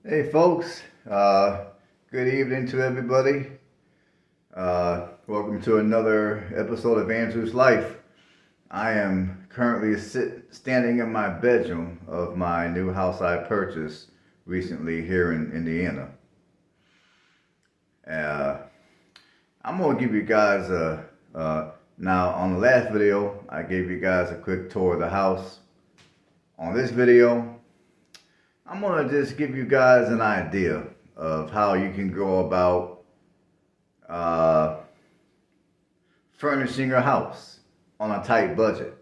Hey folks, good evening to everybody. Welcome to another episode of Andrew's Life. I am currently standing in my bedroom of my new house I purchased recently here in Indiana. Uh, I'm going to give you guys now on the last video, I gave you guys a quick tour of the house. On this video, I'm going to just give you guys an idea of how you can go about uh, furnishing your house on a tight budget.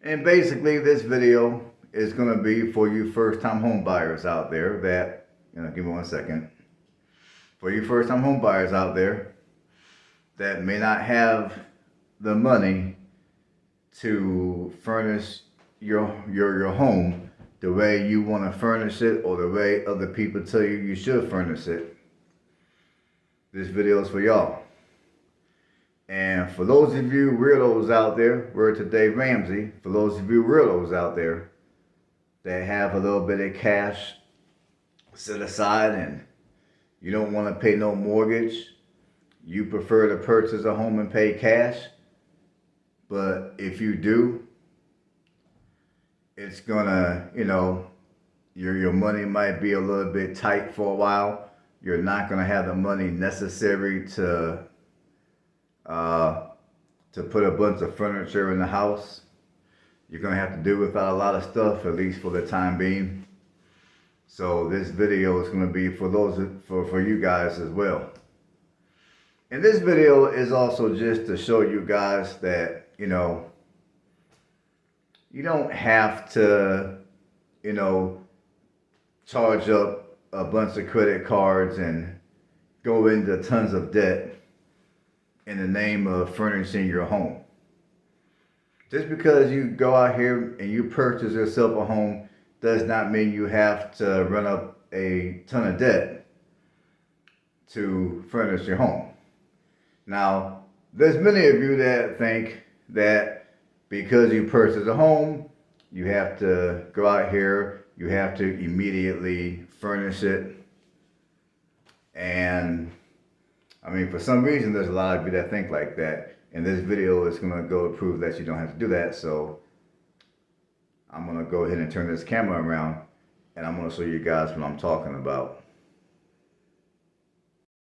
And basically, this video is going to be for you first-time home buyers out there that, give me one second. For you first-time home buyers out there that may not have the money to furnish your home the way you want to furnish it or the way other people tell you you should furnish it. This video is for y'all. And for those of you weirdos out there, word to Dave Ramsey, for those of you weirdos out there that have a little bit of cash set aside and you don't want to pay no mortgage, you prefer to purchase a home and pay cash, but if you do, it's gonna, your money might be a little bit tight for a while. You're not gonna have the money necessary to put a bunch of furniture in the house. You're gonna have to do without a lot of stuff, at least for the time being. So this video is gonna be for for you guys as well. And this video is also just to show you guys that, you don't have to, charge up a bunch of credit cards and go into tons of debt in the name of furnishing your home. Just because you go out here and you purchase yourself a home does not mean you have to run up a ton of debt to furnish your home. Now, there's many of you that think that because you purchase a home, you have to go out here, you have to immediately furnish it. And for some reason, there's a lot of you that think like that. And this video is going to go to prove that you don't have to do that. So I'm going to go ahead and turn this camera around and I'm going to show you guys what I'm talking about.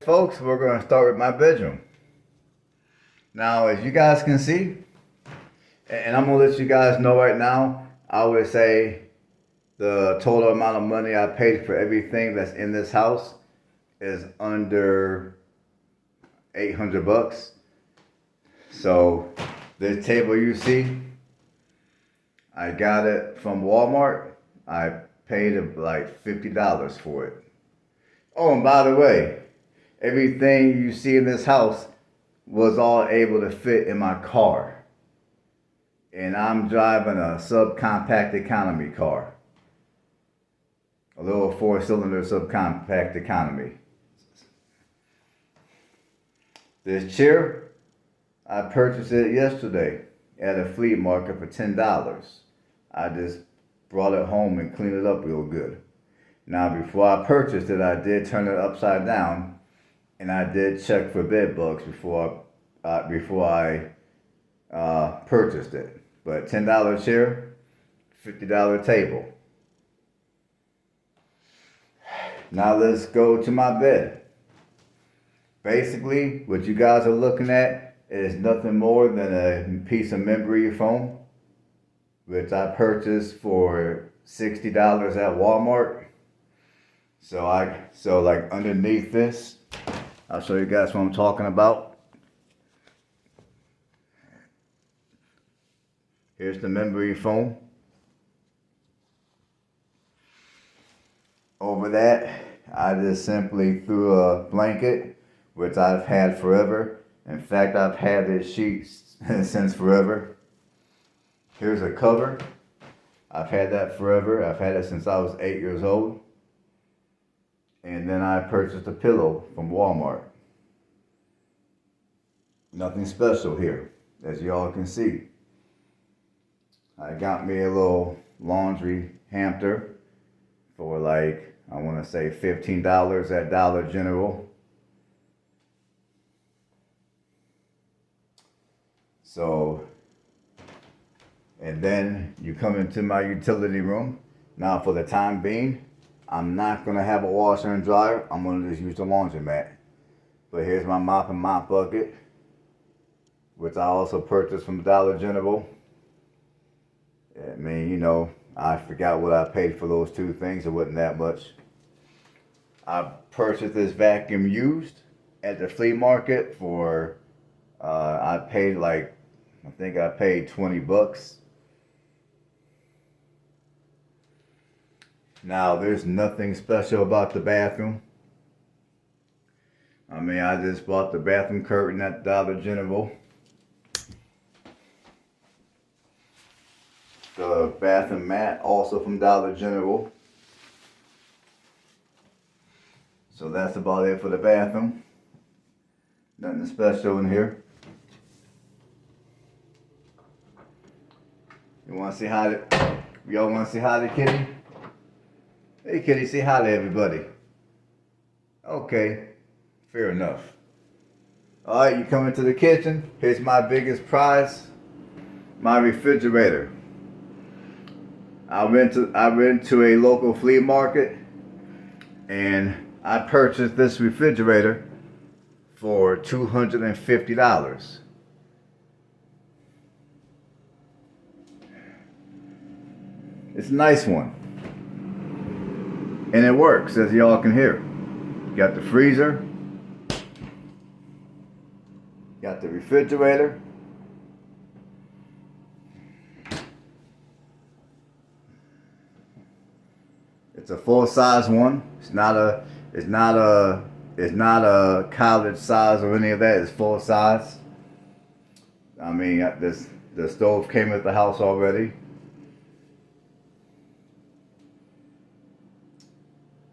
Folks, we're going to start with my bedroom. Now, as you guys can see, and I'm going to let you guys know right now, I would say the total amount of money I paid for everything that's in this house is under $800. So this table you see, I got it from Walmart. I paid like $50 for it. Oh, and by the way, everything you see in this house was all able to fit in my car. And I'm driving a subcompact economy car. A little 4-cylinder subcompact economy. This chair, I purchased it yesterday at a flea market for $10. I just brought it home and cleaned it up real good. Now, before I purchased it, I did turn it upside down, and I did check for bed bugs before I purchased it. But $10 chair, $50 table. Now let's go to my bed. Basically, what you guys are looking at is nothing more than a piece of memory foam, which I purchased for $60 at Walmart. So like underneath this, I'll show you guys what I'm talking about. Here's the memory foam. Over that, I just simply threw a blanket, which I've had forever. In fact, I've had this sheet since forever. Here's a cover. I've had that forever. I've had it since I was 8 years old. And then I purchased a pillow from Walmart. Nothing special here, as y'all can see. I got me a little laundry hamper for like, I want to say $15 at Dollar General. So, and then you come into my utility room. Now for the time being, I'm not going to have a washer and dryer. I'm going to just use the laundromat. But here's my mop and mop bucket, which I also purchased from Dollar General. I mean, you know, I forgot what I paid for those two things. It wasn't that much. I purchased this vacuum used at the flea market for, I paid like, I think I paid $20. Now, there's nothing special about the bathroom. I mean, I just bought the bathroom curtain at Dollar General. The bathroom mat also from Dollar General. So that's about it for the bathroom. Nothing special in here. You want to say hi to, y'all want to say hi to Kitty? Hey Kitty, say hi to everybody. Okay, fair enough. Alright, you come into the kitchen. Here's my biggest prize, my refrigerator. I went to a local flea market and I purchased this refrigerator for $250. It's a nice one. And it works, as y'all can hear. You got the freezer. Got the refrigerator. It's a full-size one. It's not a college size or any of that. It's full size. I mean, the stove came with the house already.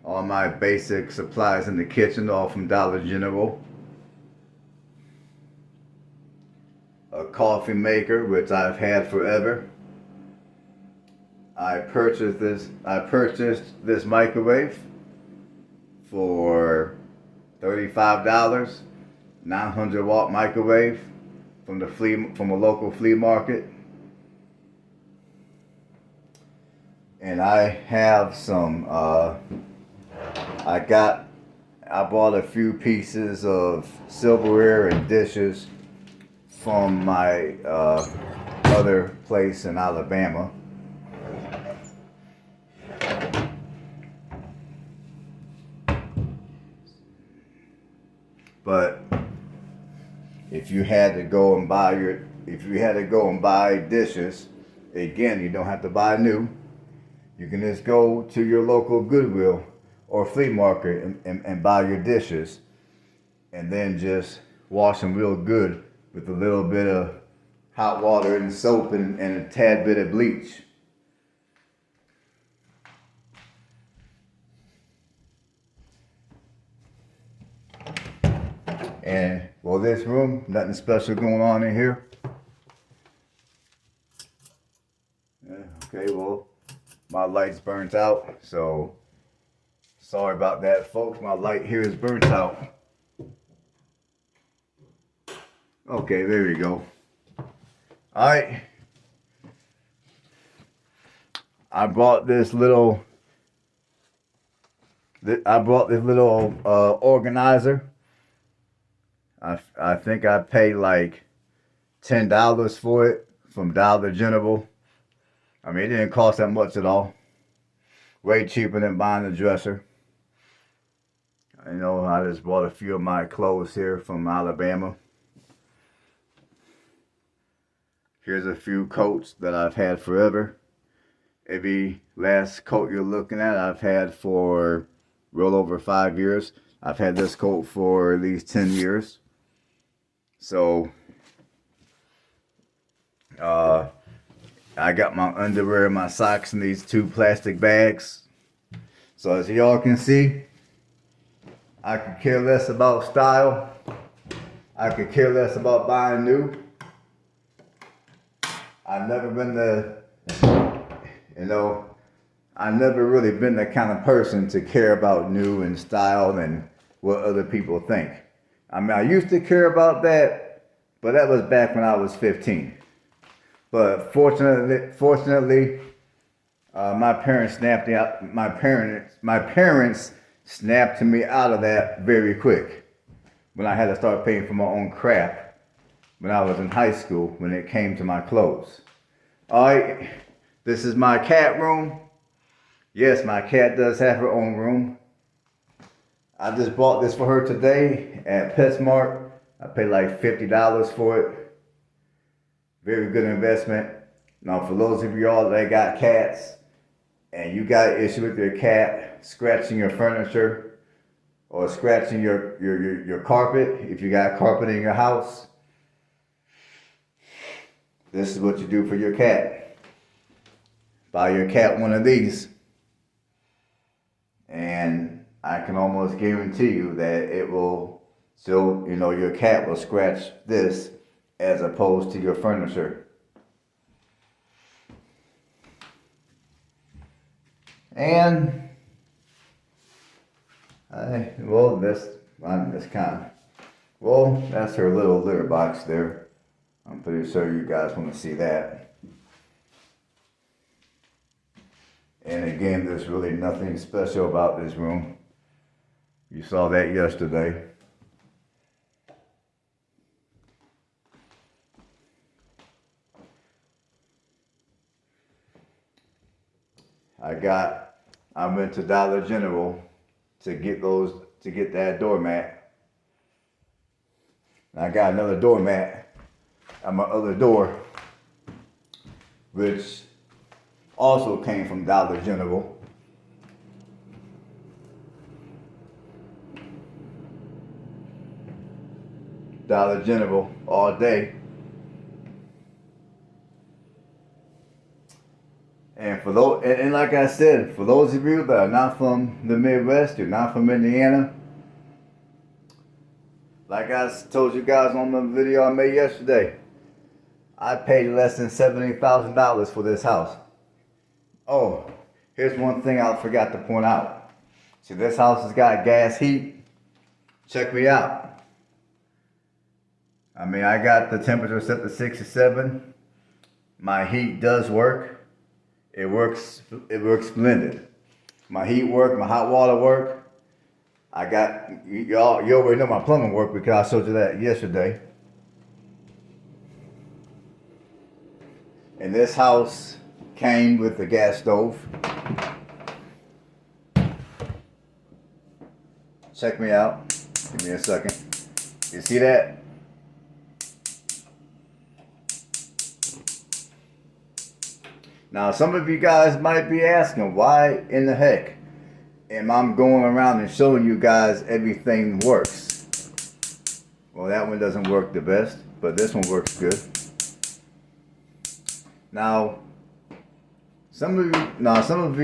All my basic supplies in the kitchen, all from Dollar General. A coffee maker, which I've had forever. I purchased this microwave for $35, 900-watt microwave from a local flea market. And I have some. I bought a few pieces of silverware and dishes from my other place in Alabama. But if you had to go and buy dishes, again, you don't have to buy new. You can just go to your local Goodwill or flea market and buy your dishes, and then just wash them real good with a little bit of hot water and soap and a tad bit of bleach. And well, this room, nothing special going on in here. Okay, well, my light's burnt out, so sorry about that, folks. My light here is burnt out. Okay, there we go. Alright. I bought this little organizer. I think I paid like $10 for it from Dollar General. I mean, it didn't cost that much at all. Way cheaper than buying a dresser. I know I just bought a few of my clothes here from Alabama. Here's a few coats that I've had forever. Every last coat you're looking at, I've had for well over 5 years. I've had this coat for at least 10 years. So, I got my underwear and my socks in these 2 plastic bags. So as y'all can see, I could care less about style. I could care less about buying new. I've never been I never really been the kind of person to care about new and style and what other people think. I mean, I used to care about that, but that was back when I was 15. But fortunately, my parents snapped me out. My parents snapped me out of that very quick when I had to start paying for my own crap when I was in high school when it came to my clothes. All right, this is my cat room. Yes, my cat does have her own room. I just bought this for her today at PetSmart. I paid like $50 for it. Very good investment. Now, for those of y'all that got cats and you got an issue with your cat scratching your furniture or scratching your carpet, if you got carpet in your house, this is what you do for your cat. Buy your cat one of these. And I can almost guarantee you that it will still, your cat will scratch this as opposed to your furniture. And, that's her little litter box there. I'm pretty sure you guys want to see that. And again, there's really nothing special about this room. You saw that yesterday. I went to Dollar General to get that doormat. And I got another doormat at my other door, which also came from Dollar General. Dollar General all day. And and like I said, for those of you that are not from the Midwest, you're not from Indiana, like I told you guys on the video I made yesterday, I paid less than $70,000 for this house. Oh, here's one thing I forgot to point out. See, this house has got gas heat. Check me out. I mean, I got the temperature set to 67. My heat does work. It works splendid. My heat work, my hot water work. You already know my plumbing work because I showed you that yesterday. And this house came with the gas stove. Check me out. Give me a second. You see that? Now, some of you guys might be asking, why in the heck am I going around and showing you guys everything works? Well, that one doesn't work the best, but this one works good. Now, some of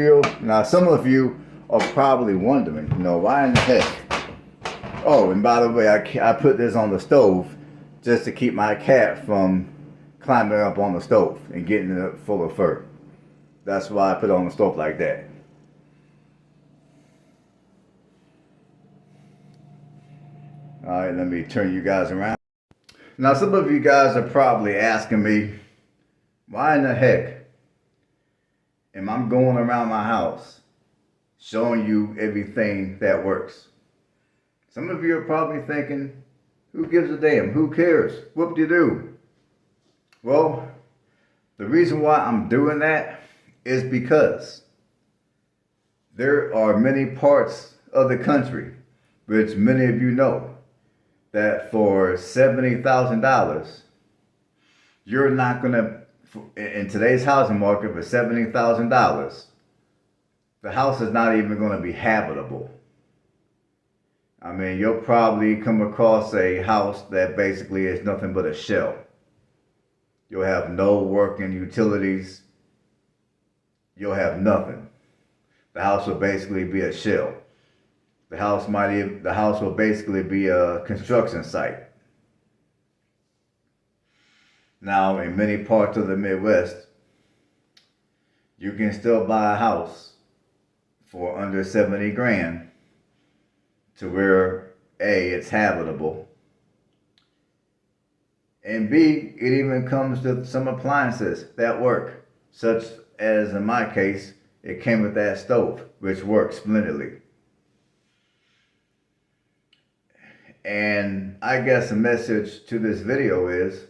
you are probably wondering, why in the heck? Oh, and by the way, I put this on the stove just to keep my cat from climbing up on the stove and getting it full of fur. That's why I put it on the stove like that. Alright, let me turn you guys around. Now, some of you guys are probably asking me, why in the heck am I going around my house showing you everything that works? Some of you are probably thinking, who gives a damn? Who cares? Whoop-de-doo. Well, the reason why I'm doing that is because there are many parts of the country, which many of you know, that for $70,000, you're not going to, in today's housing market, for $70,000, the house is not even going to be habitable. I mean, you'll probably come across a house that basically is nothing but a shell. You'll have no working utilities. You'll have nothing. The house will basically be a shell. The house will basically be a construction site. Now, in many parts of the Midwest, you can still buy a house for under 70 grand to where A, it's habitable, and B, it even comes with some appliances that work, such as in my case, it came with that stove, which works splendidly. And I guess the message to this video is,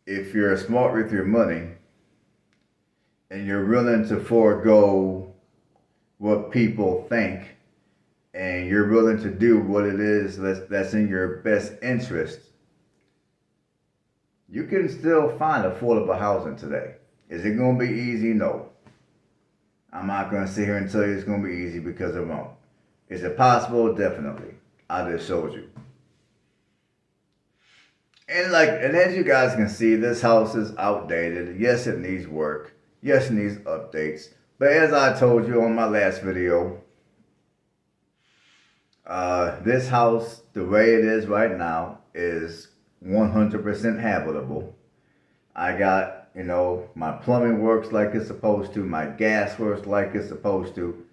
if you're smart with your money and you're willing to forego what people think, and you're willing to do what it is that's in your best interest, you can still find affordable housing today. Is it going to be easy? No. I'm not going to sit here and tell you it's going to be easy, because it won't. Is it possible? Definitely. I just showed you. And as you guys can see, this house is outdated. Yes, it needs work. Yes, it needs updates. But as I told you on my last video, this house, the way it is right now, is 100% habitable. I got, my plumbing works like it's supposed to. My gas works like it's supposed to.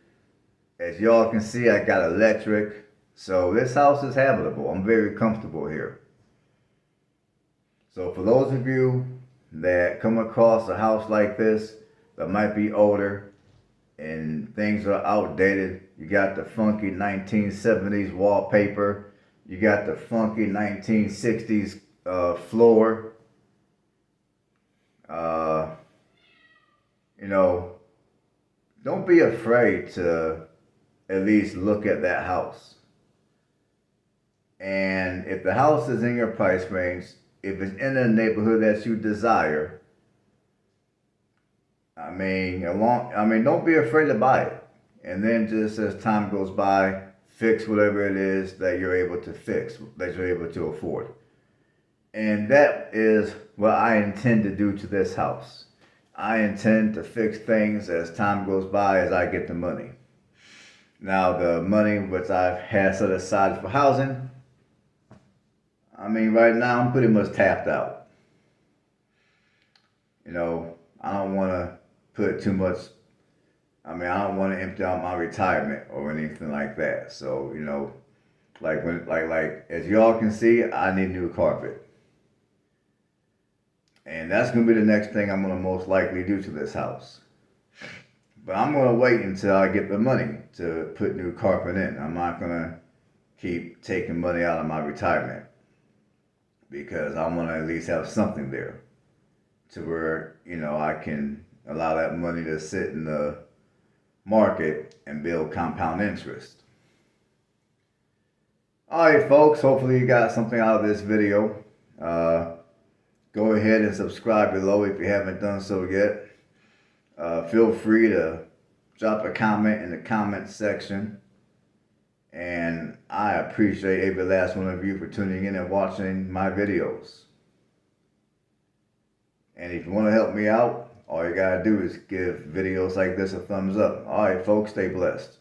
As y'all can see, I got electric. So this house is habitable. I'm very comfortable here. So for those of you that come across a house like this that might be older and things are outdated, you got the funky 1970s wallpaper, you got the funky 1960s floor, don't be afraid to at least look at that house. And if the house is in your price range, if it's in a neighborhood that you desire, don't be afraid to buy it. And then just as time goes by, fix whatever it is that you're able to fix, that you're able to afford. And that is what I intend to do to this house. I intend to fix things as time goes by, as I get the money. Now, the money which I've had set aside for housing, right now I'm pretty much tapped out. I don't want to put too much, I don't want to empty out my retirement or anything like that. So, as y'all can see, I need new carpet. And that's going to be the next thing I'm going to most likely do to this house. But I'm going to wait until I get the money to put new carpet in. I'm not going to keep taking money out of my retirement, because I want to at least have something there to where, I can allow that money to sit in the market and build compound interest. Alright folks, hopefully you got something out of this video. Go ahead and subscribe below if you haven't done so yet. Feel free to drop a comment in the comment section. And I appreciate every last one of you for tuning in and watching my videos. And if you want to help me out, all you gotta do is give videos like this a thumbs up. Alright folks, stay blessed.